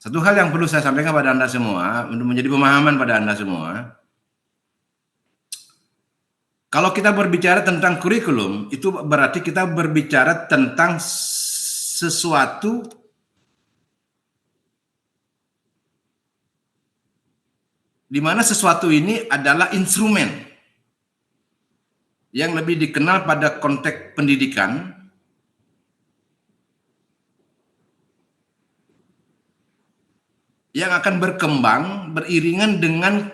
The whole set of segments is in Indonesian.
Satu hal yang perlu saya sampaikan pada Anda semua, untuk menjadi pemahaman pada Anda semua, kalau kita berbicara tentang kurikulum, itu berarti kita berbicara tentang sesuatu di mana sesuatu ini adalah instrumen yang lebih dikenal pada konteks pendidikan yang akan berkembang beriringan dengan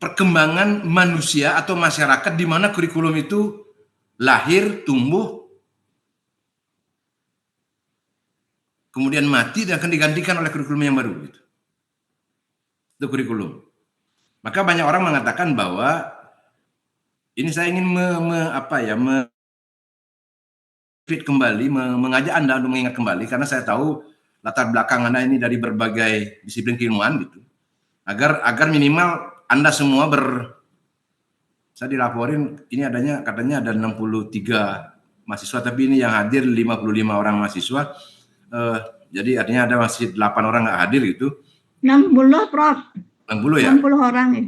perkembangan manusia atau masyarakat di mana kurikulum itu lahir, tumbuh, kemudian mati dan akan digantikan oleh kurikulum yang baru. Gitu. Itu kurikulum. Maka banyak orang mengatakan bahwa ini saya ingin kembali, mengajak Anda untuk mengingat kembali, karena saya tahu latar belakang Anda ini dari berbagai disiplin keilmuan gitu. Agar minimal Anda semua saya dilaporin ini katanya ada 63 mahasiswa, tapi ini yang hadir 55 orang mahasiswa. Jadi artinya ada masih 8 orang nggak hadir gitu. 60, Prof. 60 ya? 60 orang ya.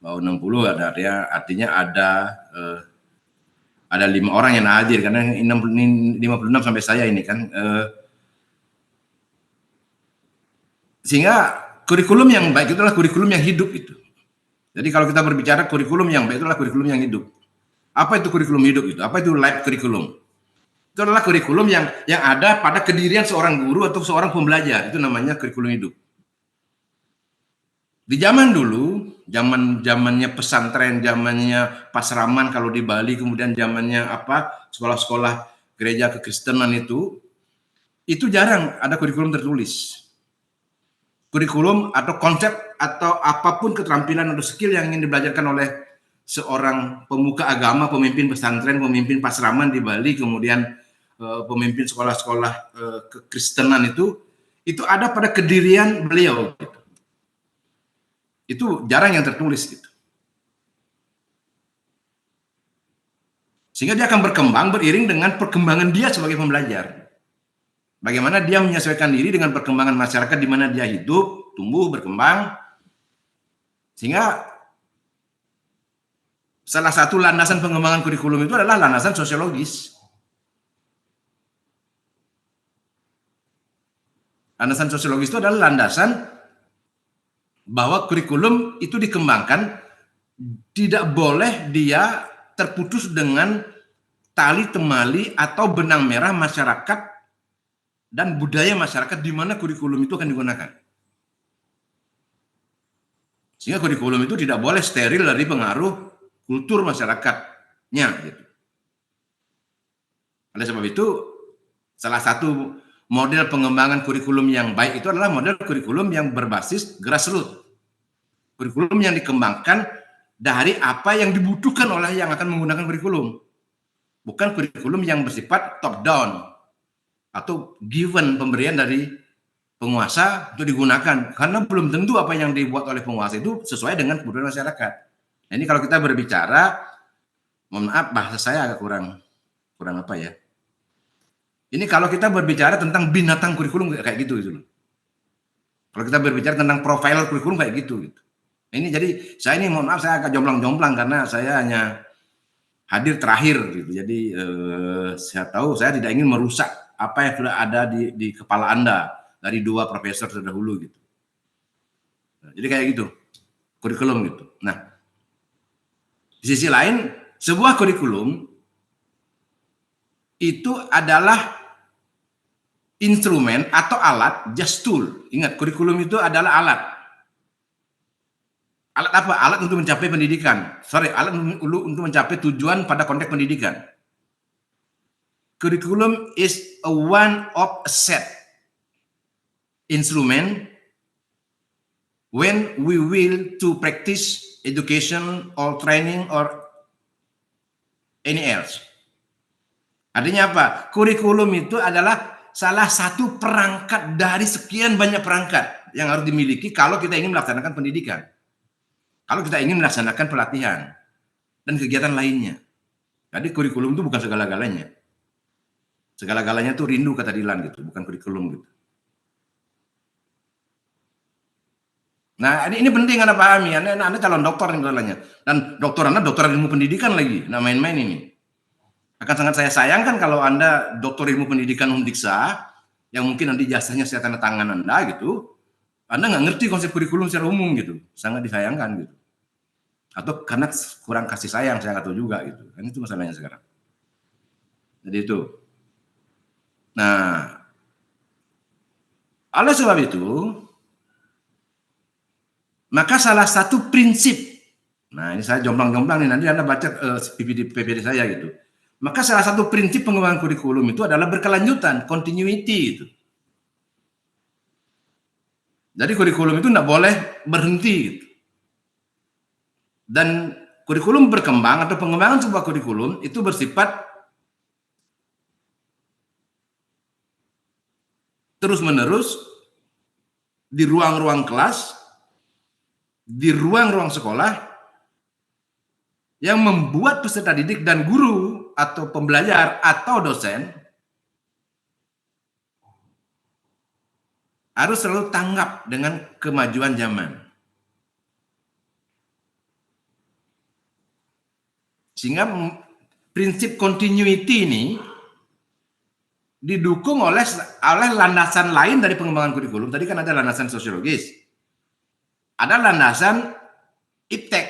Oh, 60 artinya ada 5 orang yang hadir, karena 56 sampai saya ini kan. Sehingga kurikulum yang baik itu adalah kurikulum yang hidup itu. Jadi kalau kita berbicara kurikulum yang baik itu adalah kurikulum yang hidup. Apa itu kurikulum hidup itu? Apa itu life kurikulum? Itu adalah kurikulum yang ada pada kedirian seorang guru atau seorang pembelajar. Itu namanya kurikulum hidup. Di zaman dulu, zamannya pesantren, zamannya pasraman kalau di Bali, kemudian zamannya sekolah-sekolah gereja kekristenan itu jarang ada kurikulum tertulis. Kurikulum atau konsep atau apapun keterampilan atau skill yang ingin dibelajarkan oleh seorang pemuka agama, pemimpin pesantren, pemimpin pasraman di Bali, kemudian pemimpin sekolah-sekolah kekristenan itu ada pada kedirian beliau. Gitu. Itu jarang yang tertulis gitu. Sehingga dia akan berkembang beriring dengan perkembangan dia sebagai pembelajar. Bagaimana dia menyesuaikan diri dengan perkembangan masyarakat di mana dia hidup, tumbuh, berkembang. Sehingga salah satu landasan pengembangan kurikulum itu adalah landasan sosiologis. Landasan sosiologis itu adalah landasan bahwa kurikulum itu dikembangkan, tidak boleh dia terputus dengan tali temali atau benang merah masyarakat dan budaya masyarakat di mana kurikulum itu akan digunakan. Sehingga kurikulum itu tidak boleh steril dari pengaruh kultur masyarakatnya. Gitu. Oleh sebab itu, salah satu model pengembangan kurikulum yang baik itu adalah model kurikulum yang berbasis grassroots. Kurikulum yang dikembangkan dari apa yang dibutuhkan oleh yang akan menggunakan kurikulum. Bukan kurikulum yang bersifat top down atau given, pemberian dari penguasa untuk digunakan, karena belum tentu apa yang dibuat oleh penguasa itu sesuai dengan kebutuhan masyarakat. Nah, ini kalau kita berbicara, mohon maaf bahasa saya agak kurang apa ya. Ini kalau kita berbicara tentang binatang kurikulum kayak gitu gitu loh. Kalau kita berbicara tentang profiler kurikulum kayak gitu gitu. Ini jadi saya ini mohon maaf saya agak jomplang-jomplang karena saya hanya hadir terakhir gitu. Jadi saya tahu saya tidak ingin merusak apa yang sudah ada di kepala Anda dari 2 profesor terdahulu gitu. Nah, jadi kayak gitu kurikulum gitu. Nah, di sisi lain sebuah kurikulum itu adalah instrumen atau alat, just tool. Ingat, kurikulum itu adalah alat. Alat apa? Alat untuk mencapai pendidikan. Alat untuk mencapai tujuan pada konteks pendidikan. Kurikulum is a one of a set instrument when we will to practice education or training or any else. Artinya apa? Kurikulum itu adalah salah satu perangkat dari sekian banyak perangkat yang harus dimiliki kalau kita ingin melaksanakan pendidikan. Kalau kita ingin melaksanakan pelatihan dan kegiatan lainnya. Jadi kurikulum itu bukan segala-galanya. Segala-galanya tuh rindu kata Dilan gitu, bukan kurikulum gitu. Nah, ini penting Anda pahami. Anda calon dokter nih soalnya. Dan dokter Anda dokter ilmu pendidikan lagi. Nah, main-main ini. Akan sangat saya sayangkan kalau Anda dokter ilmu pendidikan Undiksa, yang mungkin nanti jasanya saya tanda tangan Anda gitu, Anda nggak ngerti konsep kurikulum secara umum gitu. Sangat disayangkan gitu. Atau karena kurang kasih sayang, saya nggak tahu juga gitu. Kan itu masalahnya sekarang. Jadi itu. Nah, oleh sebab itu, maka salah satu prinsip, nah ini saya jomplang-jomplang nih, nanti Anda baca PPD saya gitu. Maka salah satu prinsip pengembangan kurikulum itu adalah berkelanjutan, continuity itu. Jadi kurikulum itu tidak boleh berhenti gitu. Dan kurikulum berkembang atau pengembangan sebuah kurikulum itu bersifat terus-menerus di ruang-ruang kelas, di ruang-ruang sekolah, yang membuat peserta didik dan guru atau pembelajar atau dosen harus selalu tanggap dengan kemajuan zaman. Sehingga prinsip continuity ini didukung oleh landasan lain dari pengembangan kurikulum. Tadi kan ada landasan sosiologis, ada landasan iptek.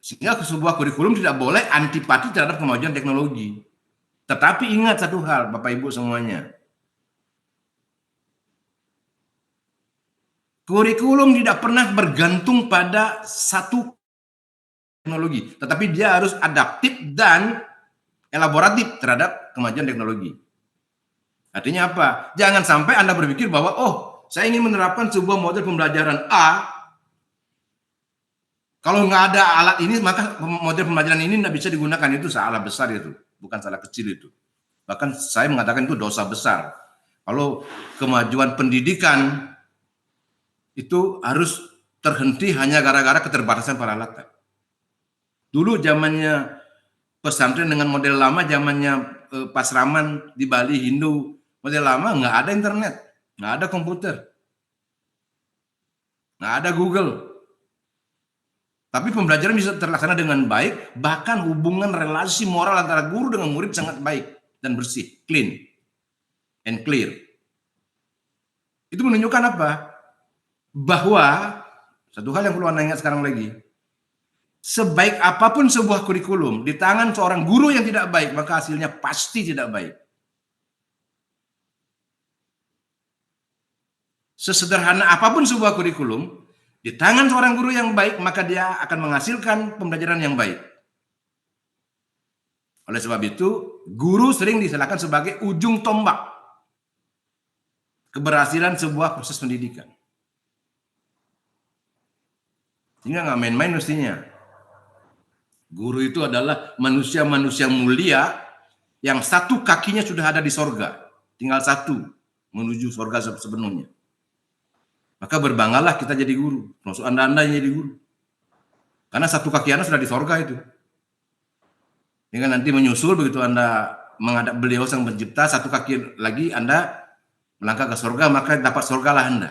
Sehingga sebuah kurikulum tidak boleh antipati terhadap kemajuan teknologi. Tetapi ingat satu hal, Bapak Ibu semuanya. Kurikulum tidak pernah bergantung pada satu teknologi, tetapi dia harus adaptif dan elaboratif terhadap kemajuan teknologi. Artinya apa? Jangan sampai Anda berpikir bahwa, oh, saya ingin menerapkan sebuah model pembelajaran A, kalau nggak ada alat ini, maka model pembelajaran ini tidak bisa digunakan. Itu salah besar itu, bukan salah kecil itu. Bahkan saya mengatakan itu dosa besar. Kalau kemajuan pendidikan itu harus terhenti hanya gara-gara keterbatasan peralatan. Dulu zamannya pesantren dengan model lama, zamannya Pasraman di Bali Hindu, model lama nggak ada internet, nggak ada komputer, nggak ada Google. Tapi pembelajaran bisa terlaksana dengan baik, bahkan hubungan relasi moral antara guru dengan murid sangat baik dan bersih, clean and clear. Itu menunjukkan apa? Bahwa satu hal yang perlu Anda ingat sekarang lagi, sebaik apapun sebuah kurikulum di tangan seorang guru yang tidak baik, maka hasilnya pasti tidak baik. Sesederhana apapun sebuah kurikulum, di tangan seorang guru yang baik, maka dia akan menghasilkan pembelajaran yang baik. Oleh sebab itu, guru sering disalahkan sebagai ujung tombak keberhasilan sebuah proses pendidikan. Sehingga nggak main-main mestinya. Guru itu adalah manusia-manusia mulia yang satu kakinya sudah ada di sorga. Tinggal satu menuju sorga sepenuhnya. Maka berbanggalah kita jadi guru. Maksud Anda jadi guru. Karena satu kaki Anda sudah di sorga itu. Hingga nanti menyusul begitu Anda menghadap beliau sang pencipta, satu kaki lagi Anda melangkah ke sorga, maka dapat sorgalah Anda.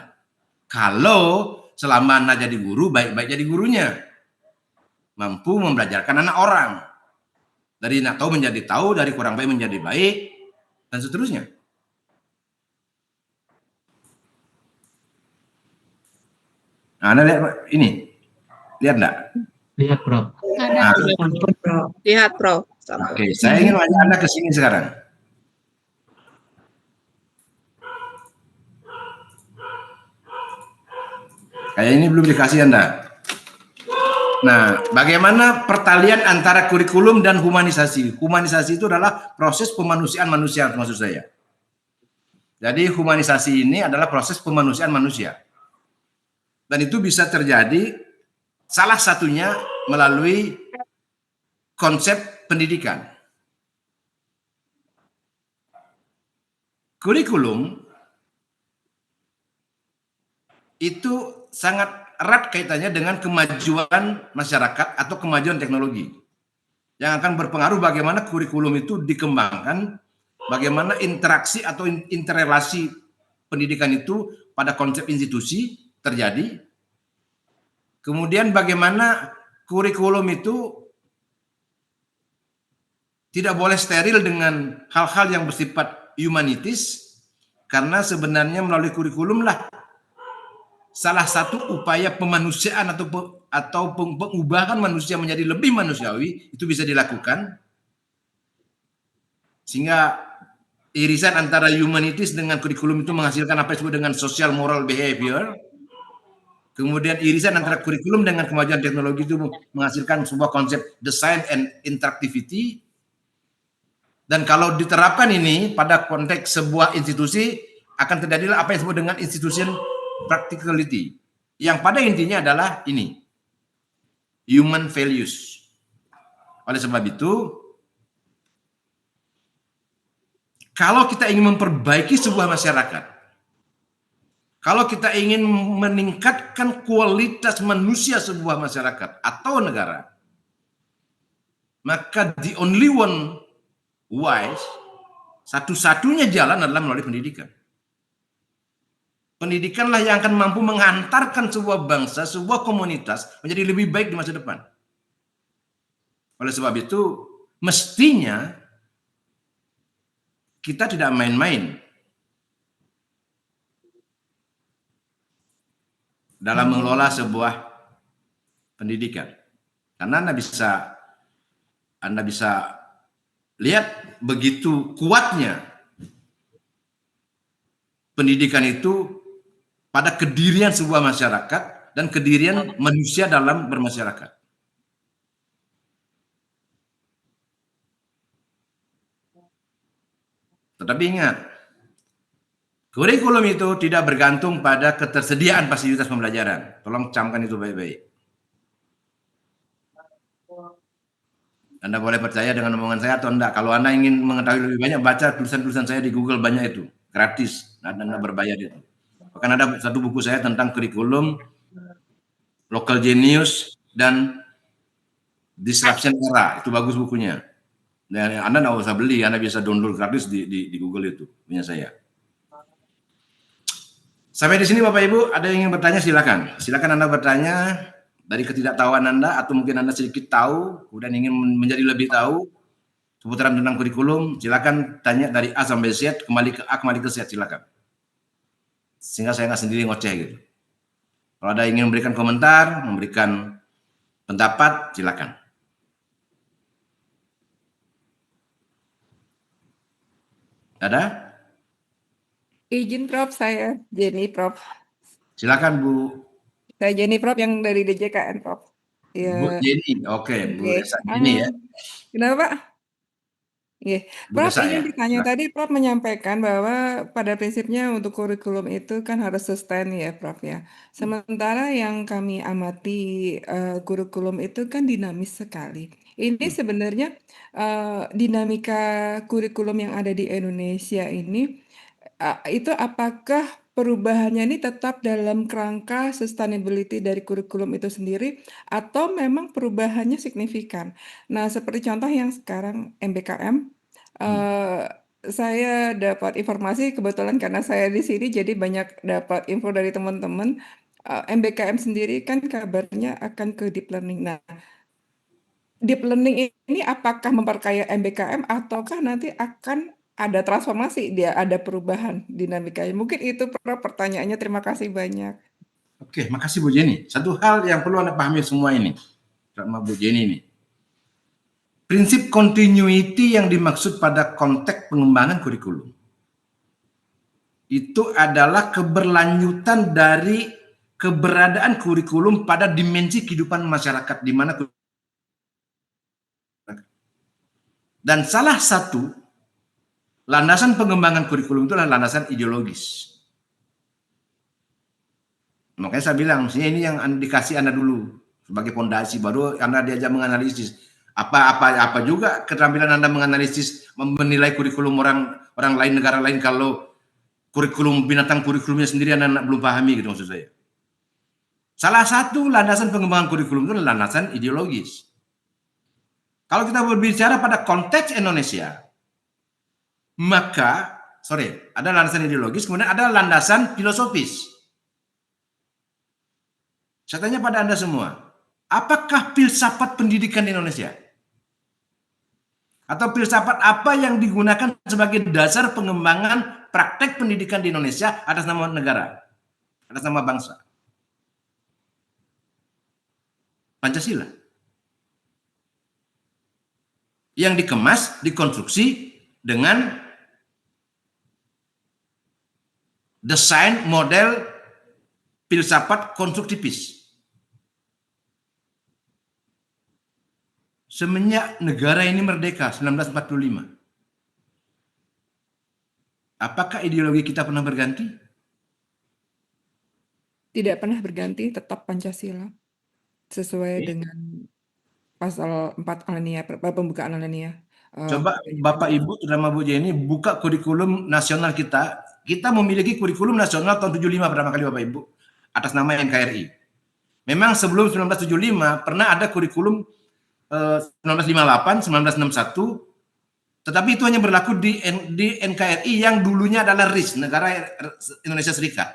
Kalau selama Anda jadi guru, baik-baik jadi gurunya. Mampu membelajarkan anak orang. Dari nak tahu menjadi tahu, dari kurang baik menjadi baik, dan seterusnya. Nah, Anda lihat ini. Lihat enggak? Lihat, Prof. Nah, Lihat, Prof. Oke, saya ingin mengajak Anda ke sini sekarang. Kayak ini belum dikasih Anda. Nah, bagaimana pertalian antara kurikulum dan humanisasi? Humanisasi itu adalah proses pemanusiaan manusia, maksud saya. Jadi humanisasi ini adalah proses pemanusiaan manusia. Dan itu bisa terjadi salah satunya melalui konsep pendidikan. Kurikulum itu sangat erat kaitannya dengan kemajuan masyarakat atau kemajuan teknologi. yang akan berpengaruh bagaimana kurikulum itu dikembangkan, bagaimana interaksi atau interrelasi pendidikan itu pada konsep institusi terjadi. Kemudian bagaimana kurikulum itu tidak boleh steril dengan hal-hal yang bersifat humanitis, karena sebenarnya melalui kurikulum lah salah satu upaya pemanusiaan atau pengubahan manusia menjadi lebih manusiawi itu bisa dilakukan, sehingga irisan antara humanitis dengan kurikulum itu menghasilkan apa yang disebut dengan social moral behavior. Kemudian irisan antara kurikulum dengan kemajuan teknologi itu menghasilkan sebuah konsep design and interactivity. Dan kalau diterapkan ini pada konteks sebuah institusi, akan terjadilah apa yang disebut dengan institution practicality, yang pada intinya adalah ini, human values. Oleh sebab itu, kalau kita ingin memperbaiki sebuah masyarakat, kalau kita ingin meningkatkan kualitas manusia sebuah masyarakat atau negara, maka the only one wise, satu-satunya jalan adalah melalui pendidikan. Pendidikanlah yang akan mampu menghantarkan sebuah bangsa, sebuah komunitas menjadi lebih baik di masa depan. Oleh sebab itu, mestinya kita tidak main-main dalam mengelola sebuah pendidikan. Karena Anda bisa lihat begitu kuatnya pendidikan itu pada kedirian sebuah masyarakat dan kedirian manusia dalam bermasyarakat. Tetapi ingat, kurikulum itu tidak bergantung pada ketersediaan fasilitas pembelajaran. Tolong camkan itu baik-baik. Anda boleh percaya dengan omongan saya atau enggak. Kalau Anda ingin mengetahui lebih banyak, baca tulisan-tulisan saya di Google, banyak itu. Gratis, Anda berbayar itu. Bahkan ada satu buku saya tentang kurikulum, local genius, dan disruption era. Itu bagus bukunya. Dan Anda nggak usah beli, Anda bisa download gratis di Google itu, punya saya. Sampai di sini Bapak Ibu, ada yang ingin bertanya silakan. Silakan Anda bertanya dari ketidaktahuan Anda, atau mungkin Anda sedikit tahu, kemudian ingin menjadi lebih tahu seputaran tentang kurikulum, silakan tanya dari A sampai Z, kembali ke A, kembali ke Z, silakan. Sehingga saya nggak sendiri ngoceh gitu. Kalau ada yang ingin memberikan komentar, memberikan pendapat, silakan. Ada? Izin Prof, saya Jenny Prof. Silakan Bu. Saya Jenny Prof yang dari DJKN Prof. Ya. Bu Jenny, oke, Bu Desa Jenny ya. Kenapa Pak? Iya, Prof Desa, ingin ya? bertanya tadi Prof menyampaikan bahwa pada prinsipnya untuk kurikulum itu kan harus sustain ya Prof ya. Sementara yang kami amati kurikulum itu kan dinamis sekali. Ini sebenarnya dinamika kurikulum yang ada di Indonesia ini itu apakah perubahannya ini tetap dalam kerangka sustainability dari kurikulum itu sendiri atau memang perubahannya signifikan? Nah, seperti contoh yang sekarang MBKM, saya dapat informasi kebetulan karena saya di sini jadi banyak dapat info dari teman-teman. MBKM sendiri kan kabarnya akan ke deep learning. Nah, deep learning ini apakah memperkaya MBKM ataukah nanti akan ada transformasi, dia ada perubahan dinamikanya? Mungkin itu Prof, pertanyaannya. Terima kasih banyak. Oke, makasih Bu Jenny. Satu hal yang perlu Anda pahami semua ini, sama Bu Jenny ini. Prinsip continuity yang dimaksud pada konteks pengembangan kurikulum itu adalah keberlanjutan dari keberadaan kurikulum pada dimensi kehidupan masyarakat, di mana dan salah satu landasan pengembangan kurikulum itu adalah landasan ideologis. Makanya saya bilang, ini yang dikasih Anda dulu sebagai fondasi, baru Anda diajak menganalisis. Apa juga keterampilan Anda menganalisis, menilai kurikulum orang lain, negara lain, kalau kurikulum binatang kurikulumnya sendiri Anda belum pahami gitu maksud saya. Salah satu landasan pengembangan kurikulum itu adalah landasan ideologis. Kalau kita berbicara pada konteks Indonesia, maka ada landasan ideologis, kemudian ada landasan filosofis. Saya tanya pada Anda semua, apakah filsafat pendidikan di Indonesia? Atau filsafat apa yang digunakan sebagai dasar pengembangan praktek pendidikan di Indonesia atas nama negara, atas nama bangsa? Pancasila. Yang dikemas, dikonstruksi dengan desain model filsafat konstruktivis. Semenjak negara ini merdeka 1945, apakah ideologi kita pernah berganti? Tidak pernah berganti, tetap Pancasila. Sesuai dengan pasal 4 alinea, pembukaan alinea. Coba Bapak Ibu, terutama Bu Jenny, buka kurikulum nasional kita. Kita memiliki kurikulum nasional tahun 75 pertama kali Bapak Ibu, atas nama NKRI. Memang sebelum 1975 pernah ada kurikulum 1958, 1961, tetapi itu hanya berlaku di NKRI yang dulunya adalah RIS, Negara Indonesia Serikat.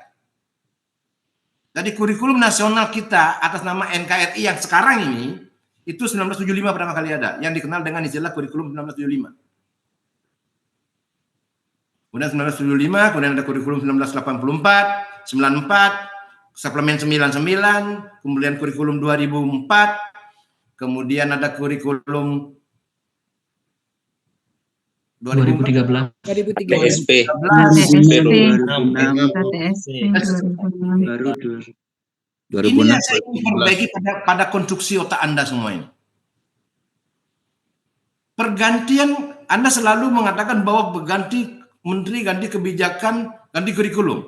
Jadi kurikulum nasional kita atas nama NKRI yang sekarang ini, itu 1975 pertama kali ada, yang dikenal dengan istilah kurikulum 1975. Kemudian 1975, kemudian ada kurikulum 1984, 94, suplemen 99, kemudian kurikulum 2004, kemudian ada kurikulum 2013. PSP. Baru Ini yang saya ingin perbaiki pada konstruksi otak Anda semua ini. Pergantian, Anda selalu mengatakan bahwa berganti menteri, ganti kebijakan, ganti kurikulum.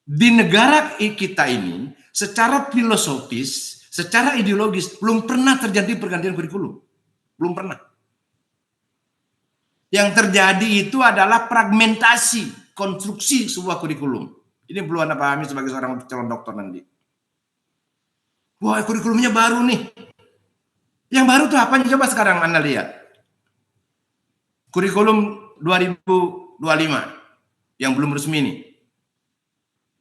Di negara kita ini, secara filosofis, secara ideologis, belum pernah terjadi pergantian kurikulum. Belum pernah. Yang terjadi itu adalah fragmentasi konstruksi sebuah kurikulum. Ini perlu Anda pahami sebagai seorang calon dokter nanti. Wah, kurikulumnya baru nih. Yang baru tuh apa? Coba sekarang Anda lihat. Kurikulum 2025 yang belum resmi nih.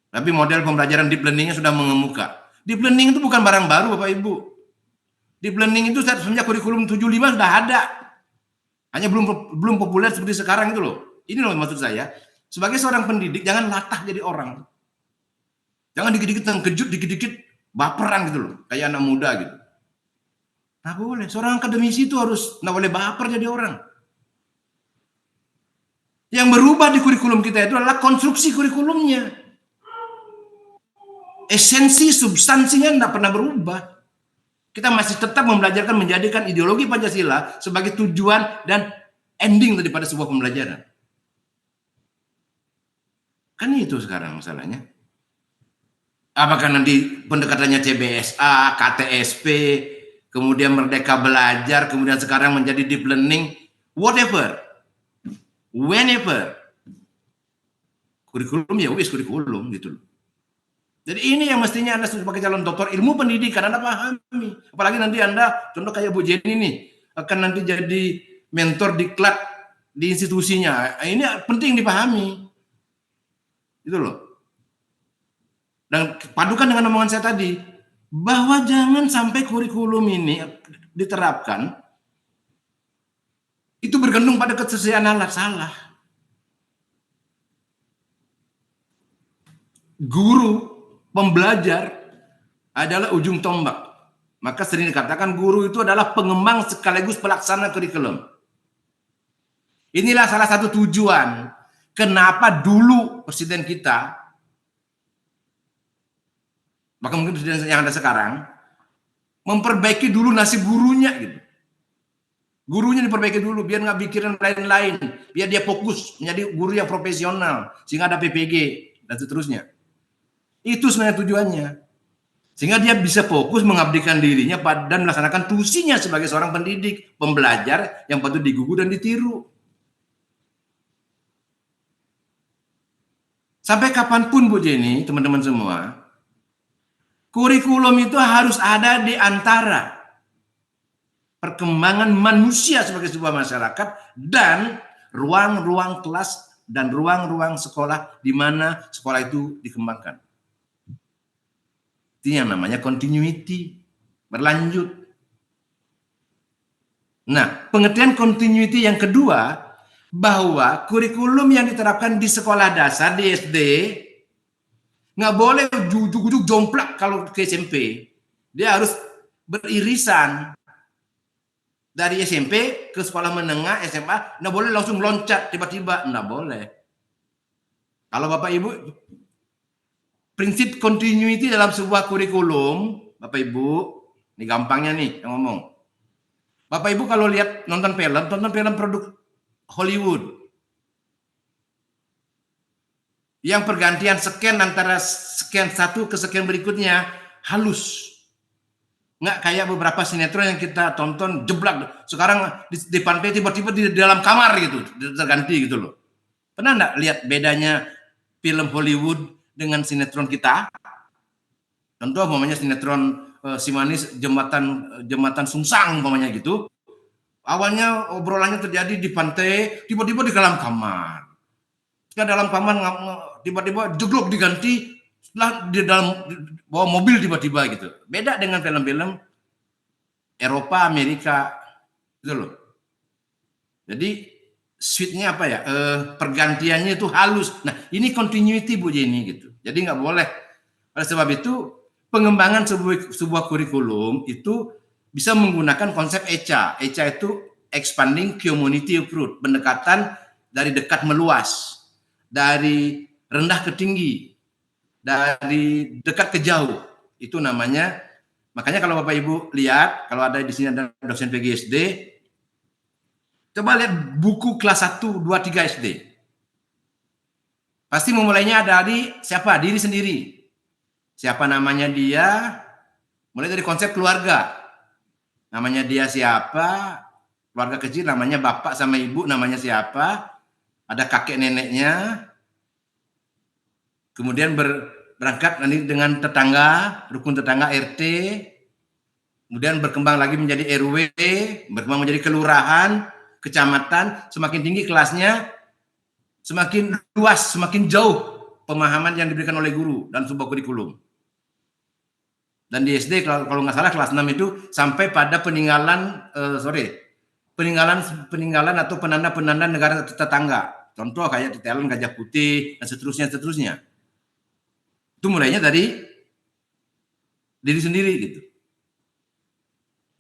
Tapi model pembelajaran deep learning-nya sudah mengemuka. Deep learning itu bukan barang baru Bapak Ibu. Deep learning itu semenjak kurikulum 75 sudah ada. Hanya belum populer seperti sekarang itu loh. Ini loh maksud saya. Sebagai seorang pendidik jangan latah jadi orang. Jangan dikit-dikit terkejut, dikit-dikit baperan gitu loh. Kayak anak muda gitu. Nah boleh. Seorang akademisi itu harus nggak boleh baper jadi orang. Yang berubah di kurikulum kita itu adalah konstruksi kurikulumnya. Esensi, substansinya tidak pernah berubah. Kita masih tetap membelajarkan menjadikan ideologi Pancasila sebagai tujuan dan ending daripada sebuah pembelajaran. Kan itu sekarang masalahnya. Apakah nanti pendekatannya CBSA, KTSP, kemudian Merdeka Belajar, kemudian sekarang menjadi deep learning, whatever, whenever. Kurikulum ya wis kurikulum gitu loh. Jadi ini yang mestinya Anda sebagai calon dokter ilmu pendidikan Anda pahami. Apalagi nanti Anda, contoh kayak Bu Jenny nih, akan nanti jadi mentor diklat di institusinya. Ini penting dipahami. Itu loh. Dan padukan dengan omongan saya tadi, bahwa jangan sampai kurikulum ini diterapkan, itu bergantung pada ketersediaan alat. Salah. Guru pembelajar adalah ujung tombak. Maka sering dikatakan guru itu adalah pengembang sekaligus pelaksana kurikulum. Inilah salah satu tujuan kenapa dulu presiden kita, bahkan mungkin presiden yang ada sekarang, memperbaiki dulu nasib gurunya gitu. Gurunya diperbaiki dulu biar nggak pikiran lain-lain, biar dia fokus menjadi guru yang profesional sehingga ada PPG dan seterusnya. Itu sebenarnya tujuannya. Sehingga dia bisa fokus mengabdikan dirinya dan melaksanakan tusinya sebagai seorang pendidik, pembelajar yang patut digugu dan ditiru. Sampai kapanpun Bu Jenny, teman-teman semua, kurikulum itu harus ada di antara perkembangan manusia sebagai sebuah masyarakat dan ruang-ruang kelas dan ruang-ruang sekolah di mana sekolah itu dikembangkan. Itu yang namanya continuity, berlanjut. Nah, pengertian continuity yang kedua, bahwa kurikulum yang diterapkan di sekolah dasar, di SD, nggak boleh ujuk-ujuk jomplak kalau ke SMP. Dia harus beririsan. Dari SMP ke sekolah menengah, SMA, nggak boleh langsung loncat tiba-tiba, nggak boleh. Kalau Bapak Ibu, prinsip continuity dalam sebuah kurikulum, Bapak Ibu, ini gampangnya nih yang ngomong. Bapak Ibu kalau lihat nonton film produk Hollywood, yang pergantian scan antara scan satu ke scan berikutnya halus. Nggak kayak beberapa sinetron yang kita tonton jeblak. Sekarang di pantai tiba-tiba di dalam kamar gitu, terganti gitu loh. Pernah nggak lihat bedanya film Hollywood dengan sinetron kita? Contoh umpamanya sinetron Si Manis Jembatan Sungsang umpamanya gitu. Awalnya obrolannya terjadi di pantai, tiba-tiba di dalam kamar. Setelah dalam kamar tiba-tiba jeglok diganti, setelah di dalam bawa mobil tiba-tiba gitu. Beda dengan film-film Eropa, Amerika gitu loh. Jadi switch-nya apa ya? Pergantiannya itu halus. Nah, ini continuity Bu Jenny gitu. Jadi nggak boleh. Oleh sebab itu pengembangan sebuah kurikulum itu bisa menggunakan konsep ECA. ECA itu expanding community approach, pendekatan dari dekat meluas, dari rendah ke tinggi, dari dekat ke jauh. Itu namanya. Makanya kalau Bapak Ibu lihat, kalau ada di sini ada dosen PGSD, coba lihat buku kelas 1, 2, 3 SD. Pasti memulainya dari siapa? Diri sendiri. Siapa namanya dia? Mulai dari konsep keluarga. Namanya dia siapa? Keluarga kecil namanya bapak sama ibu namanya siapa? Ada kakek neneknya. Kemudian berangkat nanti dengan tetangga, rukun tetangga RT. Kemudian berkembang lagi menjadi RW, berkembang menjadi kelurahan, kecamatan. Semakin tinggi kelasnya, semakin luas, semakin jauh pemahaman yang diberikan oleh guru dan sebuah kurikulum. Dan di SD kalau nggak salah kelas 6 itu sampai pada peninggalan atau penanda-penanda negara tetangga. Contoh kayak tetelan Gajah Putih dan seterusnya. Itu mulainya dari diri sendiri gitu.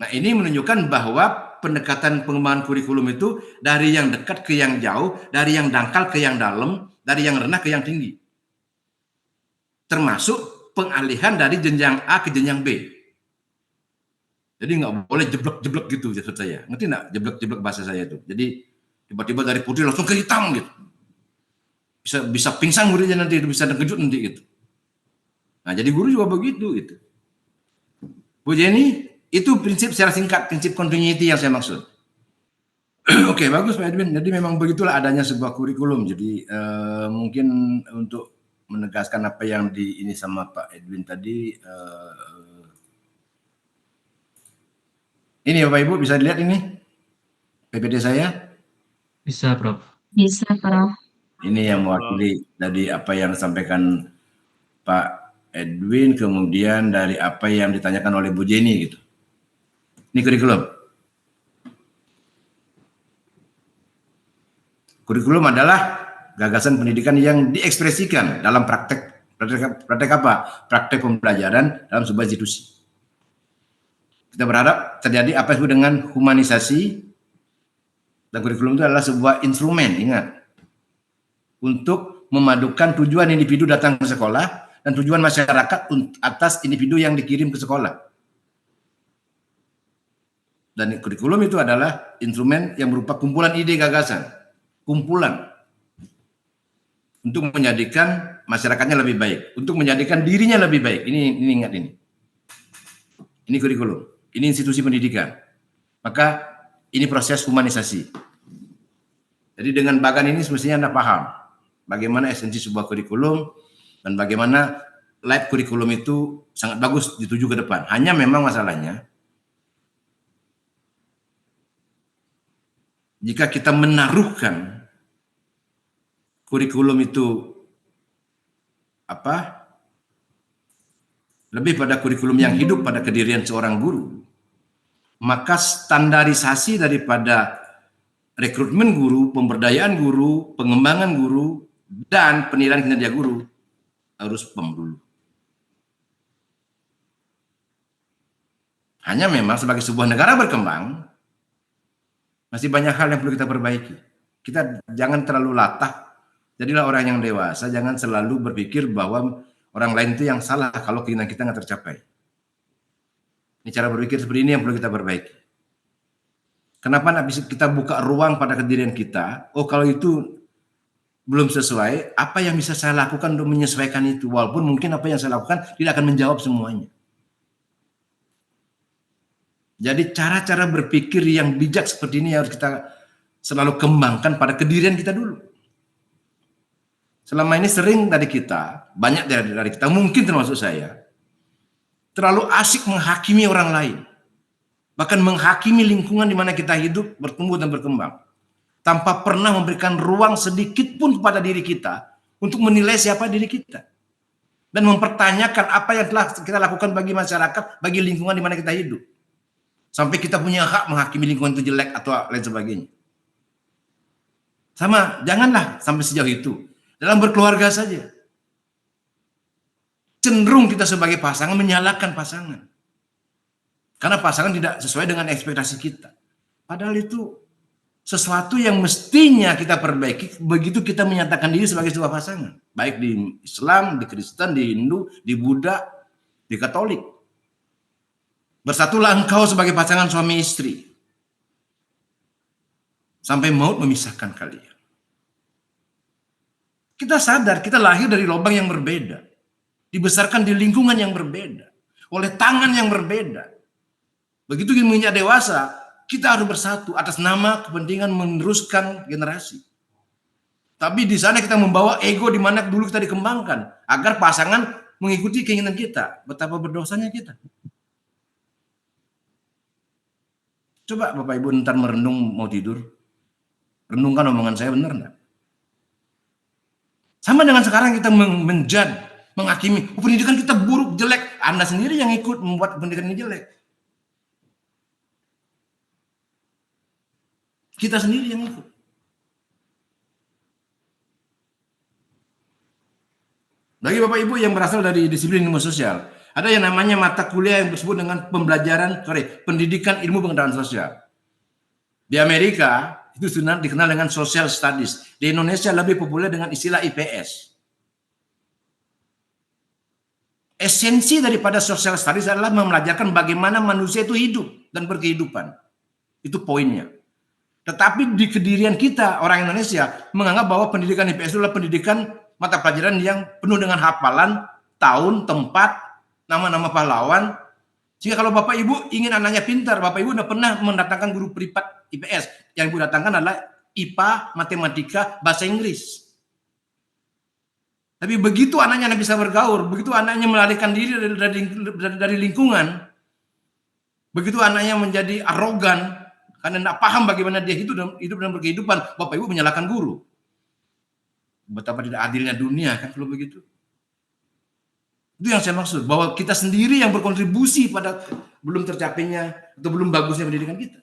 Nah, ini menunjukkan bahwa pendekatan pengembangan kurikulum itu dari yang dekat ke yang jauh, dari yang dangkal ke yang dalam, dari yang rendah ke yang tinggi. Termasuk pengalihan dari jenjang A ke jenjang B. Jadi nggak boleh jeblok-jeblok gitu maksud saya. Ngerti nggak jeblok-jeblok bahasa saya itu? Jadi tiba-tiba dari putih langsung ke hitam gitu. Bisa pingsan muridnya nanti, bisa terkejut nanti gitu. Nah, jadi guru juga begitu gitu. Bu Jenny, itu prinsip secara singkat, prinsip continuity yang saya maksud. Oke, bagus Pak Edwin. Jadi memang begitulah adanya sebuah kurikulum. Jadi mungkin untuk menegaskan apa yang ini sama Pak Edwin tadi. Ini Bapak Ibu bisa dilihat ini PPT saya? Bisa, Prof. Bisa, Prof. Ini yang mewakili dari apa yang disampaikan Pak Edwin, kemudian dari apa yang ditanyakan oleh Bu Jenny gitu. Ini kurikulum. Kurikulum adalah gagasan pendidikan yang diekspresikan dalam praktek apa? Praktek pembelajaran dalam sebuah institusi. Kita berharap terjadi apa yang disebut dengan humanisasi, dan kurikulum itu adalah sebuah instrumen, ingat, untuk memadukan tujuan individu datang ke sekolah dan tujuan masyarakat atas individu yang dikirim ke sekolah. Dan kurikulum itu adalah instrumen yang berupa kumpulan ide gagasan, kumpulan untuk menjadikan masyarakatnya lebih baik, untuk menjadikan dirinya lebih baik. Ini ingat ini. Ini kurikulum, ini institusi pendidikan. Maka ini proses humanisasi. Jadi dengan bagan ini semestinya Anda paham bagaimana esensi sebuah kurikulum dan bagaimana live kurikulum itu sangat bagus dituju ke depan. Hanya memang masalahnya jika kita menaruhkan kurikulum itu lebih pada kurikulum yang hidup pada kedirian seorang guru, maka standarisasi daripada rekrutmen guru, pemberdayaan guru, pengembangan guru, dan penilaian kinerja guru harus PEM dulu. Hanya memang sebagai sebuah negara berkembang, masih banyak hal yang perlu kita perbaiki. Kita jangan terlalu latah, jadilah orang yang dewasa, jangan selalu berpikir bahwa orang lain itu yang salah kalau keinginan kita nggak tercapai. Ini cara berpikir seperti ini yang perlu kita perbaiki. Kenapa nggak bisa kita buka ruang pada kedirian kita? Oh, kalau itu belum sesuai, apa yang bisa saya lakukan untuk menyesuaikan itu? Walaupun mungkin apa yang saya lakukan tidak akan menjawab semuanya. Jadi cara-cara berpikir yang bijak seperti ini harus kita selalu kembangkan pada kedirian kita dulu. Selama ini sering dari kita, banyak dari kita, mungkin termasuk saya, terlalu asik menghakimi orang lain. Bahkan menghakimi lingkungan di mana kita hidup, bertumbuh dan berkembang. Tanpa pernah memberikan ruang sedikit pun kepada diri kita untuk menilai siapa diri kita. Dan mempertanyakan apa yang telah kita lakukan bagi masyarakat, bagi lingkungan di mana kita hidup. Sampai kita punya hak menghakimi lingkungan itu jelek atau lain sebagainya. Sama, janganlah sampai sejauh itu. Dalam berkeluarga saja. Cenderung kita sebagai pasangan menyalahkan pasangan. Karena pasangan tidak sesuai dengan ekspektasi kita. Padahal itu sesuatu yang mestinya kita perbaiki begitu kita menyatakan diri sebagai sebuah pasangan. Baik di Islam, di Kristen, di Hindu, di Buddha, di Katolik. Bersatulah engkau sebagai pasangan suami istri. Sampai maut memisahkan kalian. Kita sadar kita lahir dari lubang yang berbeda. Dibesarkan di lingkungan yang berbeda. Oleh tangan yang berbeda. Begitu kita menginjak dewasa, kita harus bersatu atas nama kepentingan meneruskan generasi. Tapi di sana kita membawa ego di mana dulu kita dikembangkan. Agar pasangan mengikuti keinginan kita. Betapa berdosanya kita. Coba Bapak Ibu ntar merenung mau tidur. Renungkan omongan saya benar enggak? Sama dengan sekarang kita menjudge, menghakimi. Oh, pendidikan kita buruk, jelek. Anda sendiri yang ikut membuat pendidikan ini jelek. Kita sendiri yang ikut. Bagi Bapak Ibu yang berasal dari disiplin ilmu sosial, ada yang namanya mata kuliah yang disebut dengan pendidikan ilmu pengetahuan sosial. Di Amerika, itu sudah dikenal dengan social studies. Di Indonesia lebih populer dengan istilah IPS. Esensi daripada social studies adalah mempelajarkan bagaimana manusia itu hidup dan berkehidupan. Itu poinnya. Tetapi di kedirian kita, orang Indonesia, menganggap bahwa pendidikan IPS itu adalah pendidikan mata pelajaran yang penuh dengan hafalan, tahun, tempat, nama-nama pahlawan. Jika kalau Bapak Ibu ingin anaknya pintar, Bapak Ibu sudah pernah mendatangkan guru privat IPS. Yang Ibu datangkan adalah IPA, matematika, bahasa Inggris. Tapi begitu anaknya bisa bergaul, begitu anaknya melarikan diri dari lingkungan, begitu anaknya menjadi arogan, karena tidak paham bagaimana dia hidup dan berkehidupan, Bapak Ibu menyalahkan guru. Betapa tidak adilnya dunia, kan kalau begitu. Itu yang saya maksud, bahwa kita sendiri yang berkontribusi pada belum tercapainya atau belum bagusnya pendidikan kita.